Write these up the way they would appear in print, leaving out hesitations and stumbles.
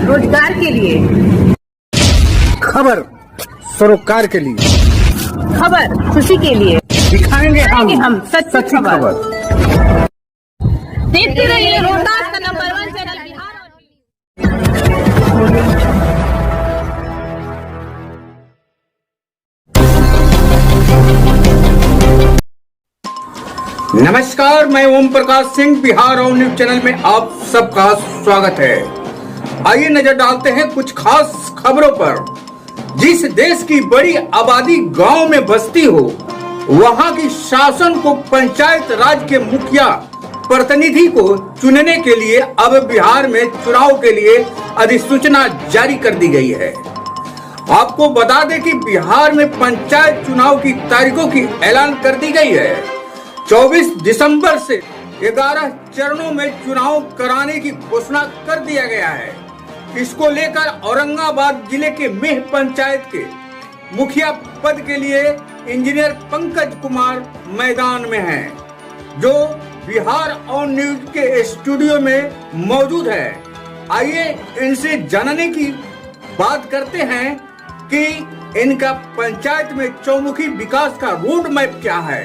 रोजगार के लिए, खबर सरोकार के लिए, खबर खुशी के लिए, दिखाएंगे हम सच्ची खबर। देखते रहिए रोहतास का नंबर 1 चैनल बिहार और नमस्कार, मैं ओम प्रकाश सिंह, बिहार और न्यूज चैनल में आप सबका स्वागत है। आइए नजर डालते हैं कुछ खास खबरों पर। जिस देश की बड़ी आबादी गांव में बसती हो, वहां की शासन को पंचायत राज के मुखिया प्रतिनिधि को चुनने के लिए अब बिहार में चुनाव के लिए अधिसूचना जारी कर दी गई है। आपको बता दें कि बिहार में पंचायत चुनाव की तारीखों की ऐलान कर दी गई है। 24 दिसंबर से 11 चरणों में चुनाव कराने की घोषणा कर दिया गया है। इसको लेकर औरंगाबाद जिले के मेह पंचायत के मुखिया पद के लिए इंजीनियर पंकज कुमार मैदान में हैं, जो बिहार ऑन न्यूज के स्टूडियो में मौजूद है। आइए इनसे जानने की बात करते हैं कि इनका पंचायत में चौमुखी विकास का रोड मैप क्या है।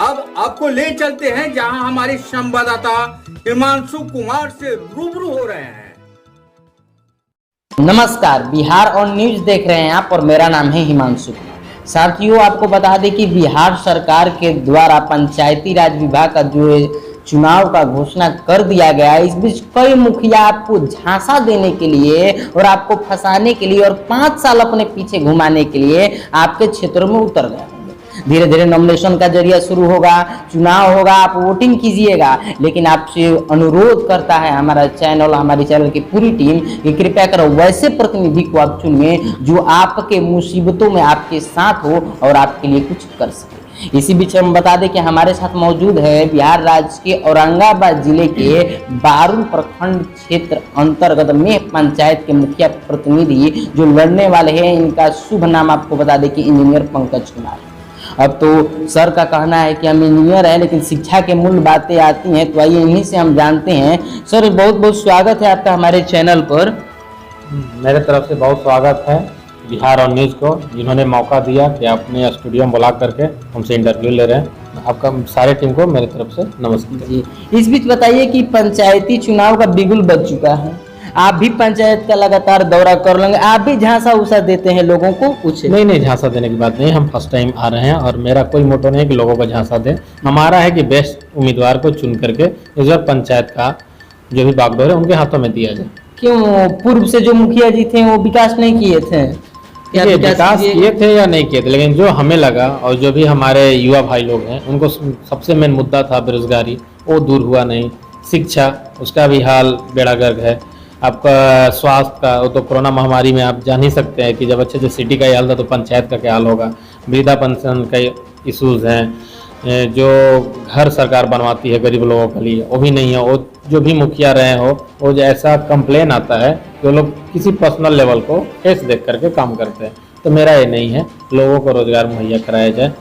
अब आपको ले चलते हैं जहां हमारे संवाददाता हिमांशु कुमार से रूबरू हो रहे हैं। नमस्कार, बिहार ऑन न्यूज देख रहे हैं आप और मेरा नाम है हिमांशु। साथियों, आपको बता दें कि बिहार सरकार के द्वारा पंचायती राज विभाग का जो चुनाव का घोषणा कर दिया गया है। इस बीच कई मुखिया आपको झांसा देने के लिए और आपको फंसाने के लिए और 5 साल अपने पीछे घुमाने के लिए आपके क्षेत्रों में उतर गए। धीरे धीरे नॉमिनेशन का जरिया शुरू होगा, चुनाव होगा, आप वोटिंग कीजिएगा। लेकिन आपसे अनुरोध करता है हमारा चैनल, हमारी चैनल की पूरी टीम कि कृपया करो वैसे प्रतिनिधि को आप चुनिए जो आपके मुसीबतों में आपके साथ हो और आपके लिए कुछ कर सके। इसी बीच हम बता दें कि हमारे साथ मौजूद है बिहार राज्य के औरंगाबाद जिले के बारुल प्रखंड क्षेत्र अंतर्गत में पंचायत के मुखिया प्रतिनिधि जो लड़ने वाले हैं। इनका शुभ नाम आपको बता दें कि इंजीनियर पंकज कुमार। अब तो सर का कहना है कि हम इंजीनियर हैं, लेकिन शिक्षा के मूल बातें आती हैं, तो आइए इन्हीं से हम जानते हैं। सर, बहुत बहुत स्वागत है आपका हमारे चैनल पर। मेरे तरफ से बहुत स्वागत है बिहार और न्यूज़ को, जिन्होंने मौका दिया कि अपने स्टूडियो में बुला करके हमसे इंटरव्यू ले रहे हैं। आपका सारे टीम को मेरे तरफ से नमस्कार जी। इस बीच बताइए कि पंचायती चुनाव का बिगुल बज चुका है, आप भी पंचायत का लगातार दौरा कर लेंगे, आप भी झांसा उसा देते हैं लोगों को? कुछ नहीं, झांसा देने की बात नहीं। हम फर्स्ट टाइम आ रहे हैं और मेरा कोई मोटो नहीं है कि लोगों को झांसा दें। हमारा है कि बेस्ट उम्मीदवार को चुन करके इस बार पंचायत का जो भी बागडोर है उनके हाथों में दिया जाए। क्यों पूर्व से जो मुखिया जी थे वो विकास नहीं किए थे? विकास किए थे या नहीं किए थे, लेकिन जो हमें लगा और जो भी हमारे युवा भाई लोग हैं उनको सबसे मेन मुद्दा था बेरोजगारी, वो दूर हुआ नहीं। शिक्षा, उसका भी हाल बेड़ा गर्क है। आपका स्वास्थ्य का, वो तो कोरोना महामारी में आप जान ही सकते हैं कि जब अच्छे सिटी का ही हाल था तो पंचायत का क्या हाल होगा। वृद्धा पेंशन का इशूज़ हैं, जो घर सरकार बनवाती है गरीब लोगों के लिए वो भी नहीं है। वो जो भी मुखिया रहे हो, वो जो ऐसा कंप्लेन आता है कि वो लोग किसी पर्सनल लेवल को केस देख करके काम करते हैं। तो मेरा ये नहीं है, लोगों को रोजगार मुहैया कराया जाए,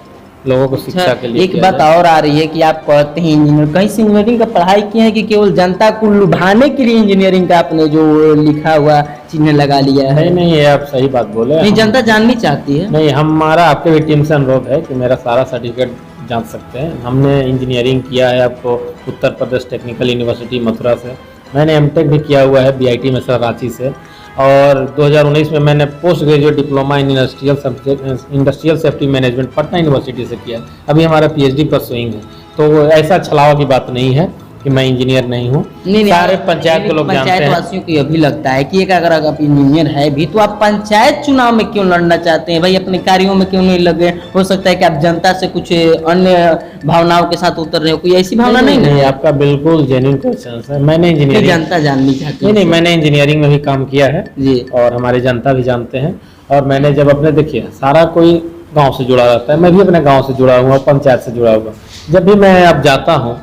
लोगों को शिक्षा के लिए। एक बात और आ रही है कि आप कहते हैं इंजीनियर, कहीं से इंजीनियरिंग का पढ़ाई किए हैं कि केवल जनता को लुभाने के लिए इंजीनियरिंग का आपने जो लिखा हुआ चिन्ह लगा लिया है? नहीं, ये आप सही बात बोले। नहीं, जनता जाननी चाहती है। नहीं, हमारा आपके भी टीम से अनुरोध है कि मेरा सारा सर्टिफिकेट जान सकते हैं। हमने इंजीनियरिंग किया है आपको उत्तर प्रदेश टेक्निकल यूनिवर्सिटी मथुरा से। मैंने एमटेक भी किया हुआ है बीआईटी में सर रांची से, और 2019 में मैंने post graduate diploma in industrial safety management Patna university से किया। अभी हमारा पीएचडी परसुइंग है। तो ऐसा छलावा की बात नहीं है कि मैं इंजीनियर नहीं हूँ। सारे पंचायत के लोग जानते हैं। पंचायत वासियों को यह भी लगता है कि अगर आप इंजीनियर है भी तो आप पंचायत चुनाव में क्यों लड़ना चाहते हैं भाई, अपने कार्यों में क्यों नहीं लगे? हो सकता है कि आप जनता से कुछ अन्य भावनाओं के साथ उतर रहे हो, कोई ऐसी भावना नहीं? नहीं, आपका बिल्कुल जेन्युइन क्वेश्चन है। मैंने इंजीनियरिंग, जनता जाननी चाहती है। नहीं, मैंने इंजीनियरिंग में भी काम किया है जी, और हमारी जनता भी जानते हैं। और मैंने जब अपने देखिए, सारा कोई गाँव से जुड़ा रहता है, मैं भी अपने गाँव से जुड़ा हुआ, पंचायत से जुड़ा हुआ। जब भी मैं अब जाता हूँ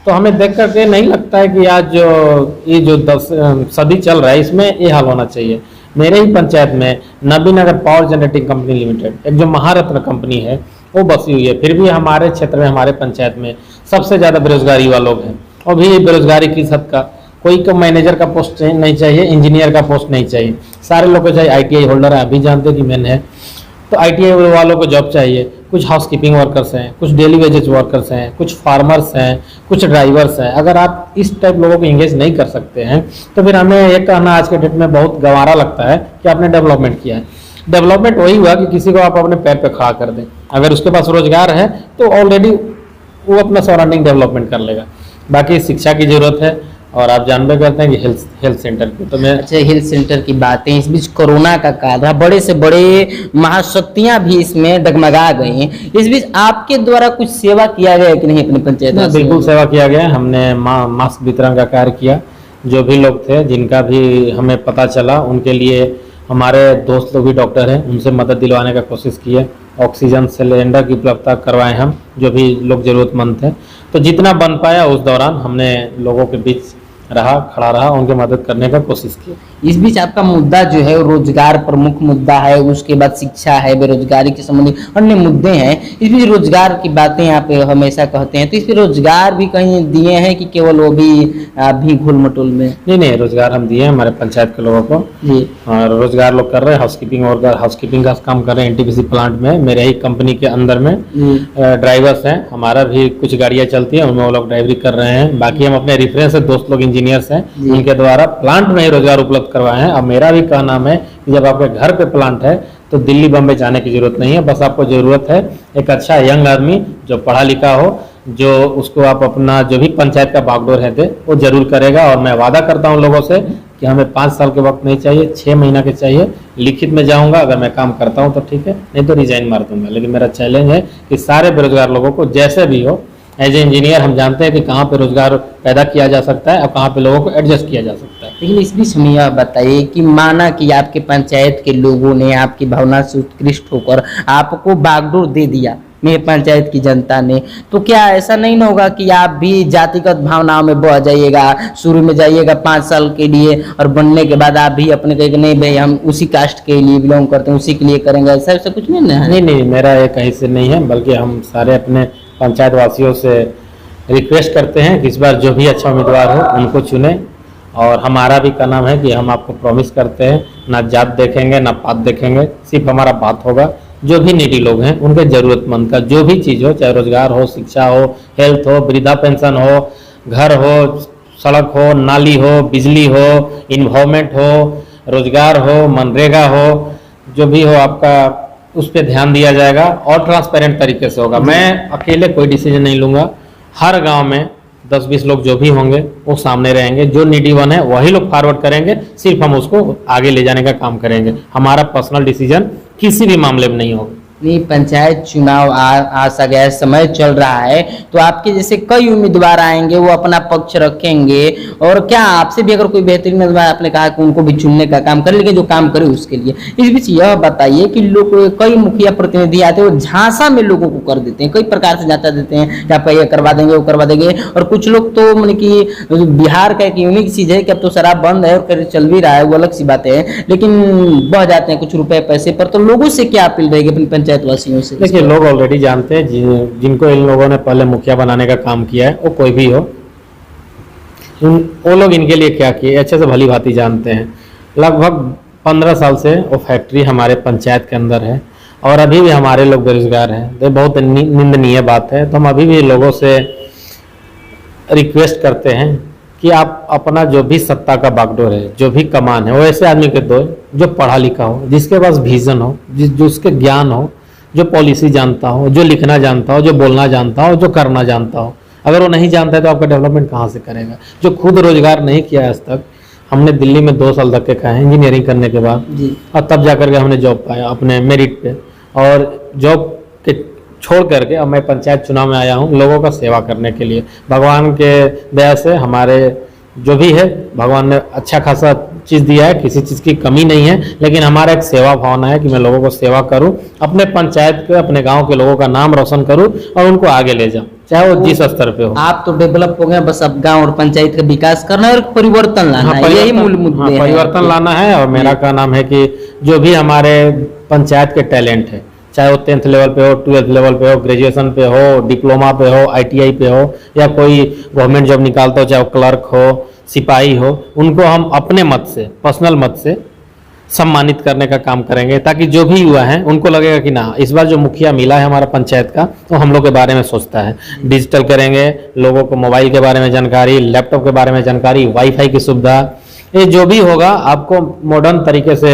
तो हमें देख करके नहीं लगता है कि आज ये जो 10 सदी चल रहा है इसमें ये हाल होना चाहिए। मेरे ही पंचायत में Nabinagar power generating company limited, एक जो महारत्न कंपनी है, वो बसी हुई है। फिर भी हमारे क्षेत्र में, हमारे पंचायत में सबसे ज़्यादा बेरोजगारी युवा लोग हैं, और भी बेरोजगारी किस हद का कोई को मैनेजर का पोस्ट नहीं चाहिए, इंजीनियर का पोस्ट नहीं चाहिए, सारे लोग को चाहिए। ITI होल्डर है, अभी जानते हैं कि मैन है, तो ITI वालों को जॉब चाहिए। कुछ हाउसकीपिंग वर्कर्स हैं, कुछ डेली वेजेज वर्कर्स हैं, कुछ फार्मर्स हैं, कुछ ड्राइवर्स हैं। अगर आप इस टाइप लोगों को इंगेज नहीं कर सकते हैं तो फिर हमें ये कहना आज के डेट में बहुत गंवारा लगता है कि आपने डेवलपमेंट किया है। डेवलपमेंट वही हुआ कि किसी को आप अपने पैर पे खड़ा कर दें। अगर उसके पास रोजगार है तो ऑलरेडी वो अपना सराउंडिंग डेवलपमेंट कर लेगा। बाकी शिक्षा की जरूरत है, और आप जानबे करते हैं कि हेल्थ सेंटर की, तो मैं अच्छा हेल्थ सेंटर की बातें, इस बीच कोरोना का काल रहा, बड़े से बड़े महाशक्तियां भी इसमें डगमगा गई हैं। इस बीच आपके द्वारा कुछ सेवा किया गया है कि नहीं अपने पंचायत? बिल्कुल सेवा किया गया। हमने मास्क वितरण का कार्य किया। जो भी लोग थे जिनका भी हमें पता चला उनके लिए, हमारे दोस्त लोग भी डॉक्टर हैं, उनसे मदद दिलवाने का कोशिश की है। ऑक्सीजन सिलेंडर की उपलब्धता करवाए हम, जो भी लोग जरूरतमंद थे। तो जितना बन पाया उस दौरान हमने लोगों के बीच खड़ा रहा, उनकी मदद करने का कोशिश की। इस बीच आपका मुद्दा जो है रोजगार प्रमुख मुद्दा है, उसके बाद शिक्षा है, बेरोजगारी के संबंधित अन्य मुद्दे हैं। इस बीच रोजगार की बातें यहाँ पे हमेशा कहते हैं, तो इस पे रोजगार भी कहीं दिए हैं कि केवल वो भी घुल मटोल में? नहीं, रोजगार हम दिए हैं हमारे पंचायत के लोगों को जी। और रोजगार लोग कर रहे हैं, हाउसकीपिंग का काम कर रहे हैं NTPC प्लांट में, मेरे ही कंपनी के अंदर में। ड्राइवर्स हैं, हमारा भी कुछ गाड़ियाँ चलती हैं, उनमें वो लोग ड्राइवरी कर रहे हैं। बाकी हम अपने रेफरेंस से दोस्त लोग इंजीनियर्स हैं, उनके द्वारा प्लांट में ही रोजगार उपलब्ध करवाए हैं। अब मेरा भी क्या नाम है कि जब आपके घर पे प्लांट है तो दिल्ली बम्बई जाने की जरूरत नहीं है। बस आपको जरूरत है एक अच्छा यंग आदमी जो पढ़ा लिखा हो, जो उसको आप अपना जो भी पंचायत का बागडोर है दे, वो जरूर करेगा। और मैं वादा करता हूँ लोगों से कि हमें 5 साल के वक्त नहीं चाहिए, 6 महीना के चाहिए। लिखित में जाऊंगा, अगर मैं काम करता हूँ तो ठीक है, नहीं तो रिजाइन मार दूंगा। लेकिन मेरा चैलेंज है कि सारे बेरोजगार लोगों को जैसे भी हो, एज ए इंजीनियर हम जानते हैं कि कहाँ पे रोजगार पैदा किया जा सकता है और कहाँ पे लोगों को एडजस्ट किया जा सकता है। लेकिन इस बीच हमें यह बताइए कि माना कि आपके पंचायत के लोगों ने आपकी भावना से उत्कृष्ट होकर आपको बागडोर दे दिया, मेरे पंचायत की जनता ने, तो क्या ऐसा नहीं ना होगा कि आप भी जातिगत भावनाओं में बह जाइएगा? शुरू में जाइएगा 5 साल के लिए और बनने के बाद आप भी अपने कहेंगे नहीं भाई हम उसी कास्ट के लिए बिलोंग करते हैं, उसी के लिए करेंगे, ऐसा कुछ नहीं है? नहीं, मेरा ये कहीं से नहीं है, बल्कि हम सारे अपने पंचायत वासियों से रिक्वेस्ट करते हैं कि इस बार जो भी अच्छा उम्मीदवार हो उनको चुने। और हमारा भी का नाम है कि हम आपको प्रॉमिस करते हैं, ना जात देखेंगे ना पात देखेंगे, सिर्फ हमारा बात होगा। जो भी नीडी लोग हैं उनके जरूरतमंद का जो भी चीज़ हो, चाहे रोजगार हो, शिक्षा हो, हेल्थ हो, वृद्धा पेंशन हो, घर हो, सड़क हो, नाली हो, बिजली हो, इन्वायरमेंट हो, रोजगार हो, मनरेगा हो, जो भी हो आपका उस पर ध्यान दिया जाएगा और ट्रांसपेरेंट तरीके से होगा। मैं अकेले कोई डिसीजन नहीं लूँगा। हर गांव में 10-20 लोग जो भी होंगे वो सामने रहेंगे, जो नीडी वन है वही लोग फॉरवर्ड करेंगे, सिर्फ हम उसको आगे ले जाने का काम करेंगे। हमारा पर्सनल डिसीजन किसी भी मामले में नहीं होगा। नहीं, पंचायत चुनाव आ सा गया, समय चल रहा है, तो आपके जैसे कई उम्मीदवार आएंगे, वो अपना पक्ष रखेंगे, और क्या आपसे भी अगर कोई बेहतरीन उम्मीदवार, आपने कहा कि उनको भी चुनने का काम करें, लेकिन जो काम करे उसके लिए। इस बीच यह बताइए कि लोग, कई मुखिया प्रतिनिधि आते हैं, वो झांसा में लोगों को कर देते हैं, कई प्रकार से झांसा देते हैं कि आप ये करवा देंगे, वो करवा देंगे। और कुछ लोग तो मतलब कि बिहार का एक यूनिक चीज है कि अब तो शराब बंद है और चल भी रहा है, वो अलग सी बात है, लेकिन बह जाते हैं कुछ रुपए पैसे पर। तो लोगों से क्या अपील रहेगी अपनी पंचायत वासियों से? देखिए, लोग ऑलरेडी जानते हैं, जिनको इन लोगों ने पहले मुखिया बनाने का काम किया है, वो कोई भी हो, वो लोग इनके लिए क्या किए अच्छे से भली भांति जानते हैं। लगभग 15 साल से वो फैक्ट्री हमारे पंचायत के अंदर है और अभी भी हमारे लोग बेरोजगार हैं। तो बहुत निंदनीय बात है। तो हम अभी भी लोगों से रिक्वेस्ट करते हैं कि आप अपना जो भी सत्ता का बागडोर है, जो भी कमान है, वो ऐसे आदमी के दो जो पढ़ा लिखा हो, जिसके पास विजन हो, जिसके ज्ञान हो, जो पॉलिसी जानता हो, जो लिखना जानता हो, जो बोलना जानता हो, जो करना जानता हो। अगर वो नहीं जानता है तो आपका डेवलपमेंट कहाँ से करेगा? जो खुद रोजगार नहीं किया है आज तक। हमने दिल्ली में 2 साल धक्के खाए इंजीनियरिंग करने के बाद जी। और तब जाकर के हमने जॉब पाया अपने मेरिट पे, और जॉब के छोड़ करके अब मैं पंचायत चुनाव में आया हूँ लोगों का सेवा करने के लिए। भगवान के दया से हमारे जो भी है, भगवान ने अच्छा खासा चीज़ दिया है, किसी चीज़ की कमी नहीं है, लेकिन हमारा एक सेवा भावना है कि मैं लोगों को सेवा करूं, अपने पंचायत के, अपने गांव के लोगों का नाम रोशन करूं और उनको आगे ले जाऊं, चाहे वो जिस स्तर पे हो। आप तो डेवलप हो गए, बस अब गांव और पंचायत का विकास करना है और परिवर्तन लाना है, यही मूल मुद्दे हैं। परिवर्तन लाना है। और मेरा क्या नाम है कि जो भी हमारे पंचायत के टैलेंट है, चाहे वो 10th लेवल पे हो, 12th लेवल पे हो, ग्रेजुएशन पे हो, डिप्लोमा पे हो, ITI पे हो, या कोई गवर्नमेंट जॉब निकालता हो, चाहे वो क्लर्क हो, सिपाही हो, उनको हम अपने मत से, पर्सनल मत से सम्मानित करने का काम करेंगे, ताकि जो भी युवा हैं उनको लगेगा कि ना, इस बार जो मुखिया मिला है हमारा पंचायत का, तो हम लोग के बारे में सोचता है। डिजिटल करेंगे, लोगों को मोबाइल के बारे में जानकारी, लैपटॉप के बारे में जानकारी, वाईफाई की सुविधा, ये जो भी होगा आपको मॉडर्न तरीके से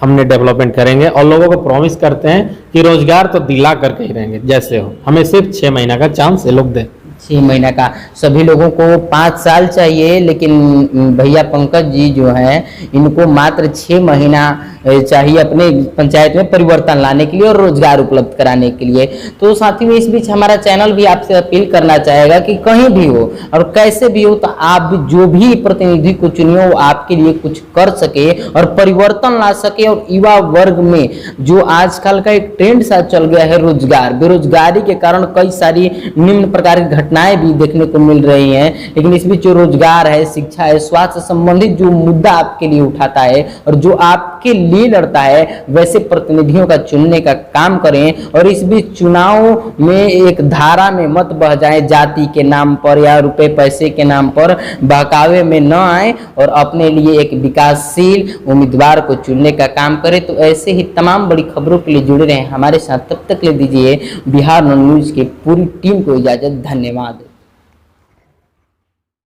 हमने डेवलपमेंट करेंगे। और लोगों को प्रॉमिस करते हैं कि रोजगार तो दिला करके ही रहेंगे, जैसे हो। हमें सिर्फ 6 महीना का चांस ये लोग दें। 6 महीना का, सभी लोगों को 5 साल चाहिए, लेकिन भैया पंकज जी जो हैं इनको मात्र 6 महीना चाहिए अपने पंचायत में परिवर्तन लाने के लिए और रोजगार उपलब्ध कराने के लिए। तो साथियों, इस बीच हमारा चैनल भी आपसे अपील करना चाहेगा कि कहीं भी हो और कैसे भी हो, तो आप भी जो भी प्रतिनिधि को चुनिए वो आपके लिए कुछ कर सके और परिवर्तन ला सके। और युवा वर्ग में जो आजकल का एक ट्रेंड सा चल गया है रोजगार, बेरोजगारी के कारण कई सारी निम्न प्रकार की घटनाएं भी देखने को मिल रही हैं, लेकिन इस बीच जो रोजगार है, शिक्षा है, स्वास्थ्य संबंधित जो मुद्दा आपके लिए उठाता है और जो आपके लिए लड़ता है, वैसे प्रतिनिधियों का चुनने का काम करें। और इस बीच चुनाव में एक धारा में मत बह जाए, जाति के नाम पर या रुपए पैसे के नाम पर बहकावे में न आए और अपने लिए एक विकासशील उम्मीदवार को चुनने का काम करें। तो ऐसे ही तमाम बड़ी खबरों के लिए जुड़े रहें हमारे साथ। तब तक ले दीजिए बिहार न्यूज की पूरी टीम को इजाजत। धन्यवाद।